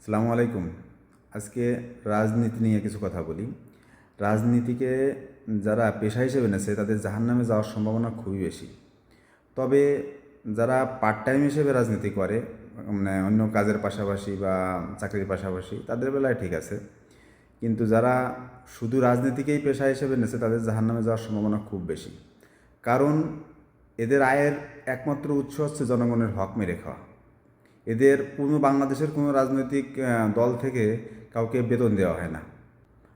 আসসালামু আলাইকুম। আজকে রাজনীতি নিয়ে কিছু কথা বলি। রাজনীতিকে যারা পেশা হিসেবে নেছে তাদের জাহান্নামে যাওয়ার সম্ভাবনা খুবই বেশি। তবে যারা পার্ট টাইম হিসেবে রাজনীতি করে, মানে অন্য কাজের পাশাপাশি বা চাকরির পাশাপাশি, তাদের বেলায় ঠিক আছে। কিন্তু যারা শুধু রাজনীতিকেই পেশা হিসেবে নেছে তাদের জাহান্নামে যাওয়ার সম্ভাবনা খুব বেশি। কারণ এদের আয়ের একমাত্র উৎস হচ্ছে জনগণের হক মেরে খাওয়া। এদের কোনো বাংলাদেশের কোনো রাজনৈতিক দল থেকে কাউকে বেতন দেওয়া হয় না।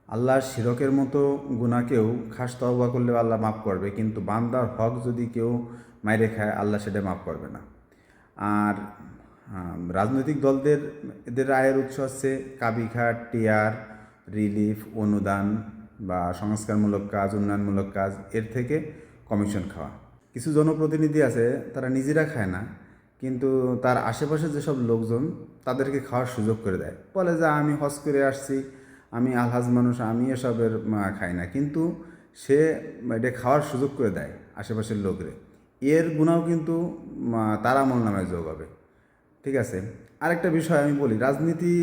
আল্লাহর শিরকের মতো গুনাহকেও খাস তওবা করলে আল্লাহ মাফ করবে, কিন্তু বান্দার হক যদি কেউ মাইরে খায় আল্লাহ সেটা মাফ করবে না। আর রাজনৈতিক দলদের এদের আয়ের উৎস হচ্ছে কাবিঘাট, টিআর, রিলিফ, অনুদান বা সংস্কারমূলক কাজ, উন্নয়নমূলক কাজ, এর থেকে কমিশন খাওয়া। কিছু জনপ্রতিনিধি আছে তারা নিজেরা খায় না, কিন্তু তার আশেপাশে যেসব লোকজন তাদেরকে খাওয়ার সুযোগ করে দেয়। বলে যে আমি হজ করে আসছি, আমি আলহাজ মানুষ, আমি এসবের খাই না, কিন্তু সে এটা খাওয়ার সুযোগ করে দেয় আশেপাশের লোকরে। এর গুণাও কিন্তু তার আমল নামায় যোগ হবে। ঠিক আছে। আরেকটা বিষয় আমি বলি, রাজনীতি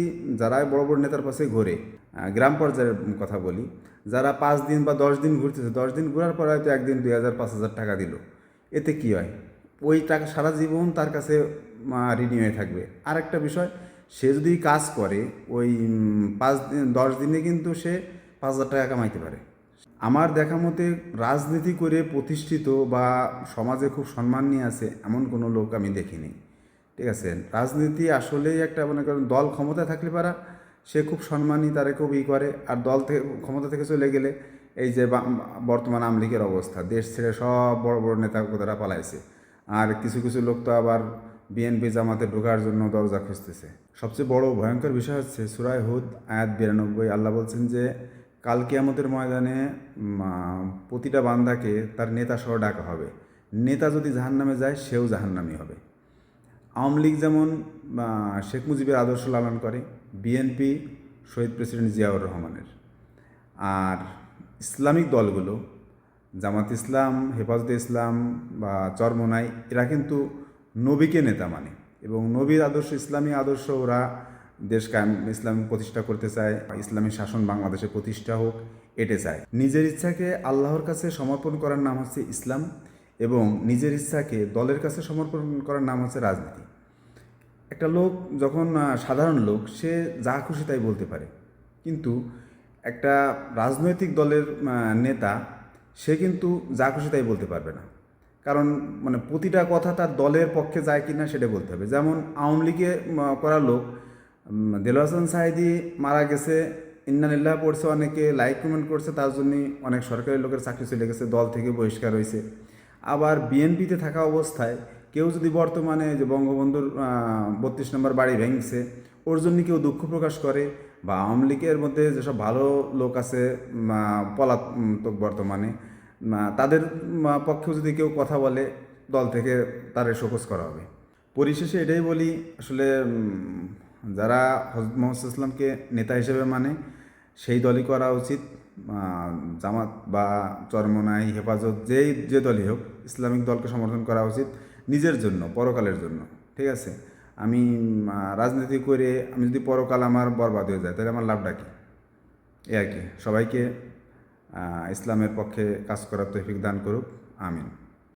যারা বড় বড় নেতার পাশে ঘোরে, গ্রাম পর্যায়ের কথা বলি, যারা 5 দিন বা 10 দিন ঘুরতেছে, 10 দিন ঘোরার পর হয়তো একদিন 2,000 5,000 টাকা দিল, এতে কি হয়? ওই টাকা সারা জীবন তার কাছে ঋণী হয়ে থাকবে। আরেকটা বিষয়, সে যদি কাজ করে ওই 5 দিন 10 দিনে কিন্তু সে 5,000 টাকা কামাইতে পারে। আমার দেখা মতে রাজনীতি করে প্রতিষ্ঠিত বা সমাজে খুব সম্মান নিয়ে আছে এমন কোনো লোক আমি দেখিনি। ঠিক আছে। রাজনীতি আসলেই একটা, মনে করেন, দল ক্ষমতায় থাকলে পারা সে খুব সম্মানী, তারে খুব করে। আর দল থেকে, ক্ষমতা থেকে চলে গেলে এই যে বর্তমান আওয়ামী লীগের অবস্থা, দেশ ছেড়ে সব বড় বড় নেতা কোথারা পালাইছে। আর কিছু কিছু লোক তো আবার বিএনপি জামাতে ঢোকার জন্য দরজা খুঁজতেছে। সবচেয়ে বড় ভয়ঙ্কর বিষয় হচ্ছে সূরা হুদ আয়াত 92। আল্লাহ বলছেন যে কাল কিয়ামতের ময়দানে প্রতিটা বান্দাকে তার নেতা সহ ডাকা হবে। নেতা যদি জাহান্নামে যায় সেও জাহান্নামী হবে। আওয়ামী লীগ যেমন শেখ মুজিবের আদর্শ লালন করে, বিএনপি শহীদ প্রেসিডেন্ট জিয়াউর রহমানের। আর ইসলামিক দলগুলো, জামাত ইসলাম, হেফাজতে ইসলাম বা চরমোনাই, এরা কিন্তু নবীকে নেতা মানে, এবং নবীর আদর্শ, ইসলামী আদর্শ, ওরা দেশ কায়েম, ইসলাম প্রতিষ্ঠা করতে চায়, ইসলামী শাসন বাংলাদেশে প্রতিষ্ঠা হোক, এটে চায়। নিজের ইচ্ছাকে আল্লাহর কাছে সমর্পণ করার নাম হচ্ছে ইসলাম, এবং নিজের ইচ্ছাকে দলের কাছে সমর্পণ করার নাম হচ্ছে রাজনীতি। একটা লোক যখন, সাধারণ লোক, সে যা খুশি তাই বলতে পারে, কিন্তু একটা রাজনৈতিক দলের নেতা, সে কিন্তু যা খুশি তাই বলতে পারবে না। কারণ মানে প্রতিটা কথা তার দলের পক্ষে যায় কি না সেটা বলতে হবে। যেমন আওয়ামী লীগে করা লোক, দেলোয়ার হোসেন সাঈদী মারা গেছে, ইন্নালিল্লাহ পড়ছে, অনেকে লাইক কমেন্ট করছে, তার জন্যই অনেক সরকারি লোকের চাকরি চলে গেছে, দল থেকে বহিষ্কার হয়েছে। আবার বিএনপিতে থাকা অবস্থায় কেউ যদি বর্তমানে যে বঙ্গবন্ধুর 32 নম্বর বাড়ি ভেঙেছে ওর জন্য কেউ দুঃখ প্রকাশ করে, বা আওয়ামী লীগের মধ্যে যেসব ভালো লোক আছে পলাতক বর্তমানে, তাদের পক্ষেও যদি কেউ কথা বলে, দল থেকে তারে শোকজ করা হবে। পরিশেষে এটাই বলি, আসলে যারা হযরত মুহাম্মদ সাল্লাল্লাহু আলাইহি ওয়াসাল্লামকে নেতা হিসেবে মানে সেই দলই করা উচিত। জামাত বা চরমোনাই, হেফাজত, যে দলই হোক, ইসলামিক দলকে সমর্থন করা উচিত নিজের জন্য, পরকালের জন্য। ঠিক আছে। আমি রাজনীতি করে আমি যদি পরকাল আমার বরবাদ হয়ে যায় তাহলে আমার লাভটা কী? এই আর কি। সবাইকে ইসলামের পক্ষে কাজ করার তৌফিক দান করুক। আমিন।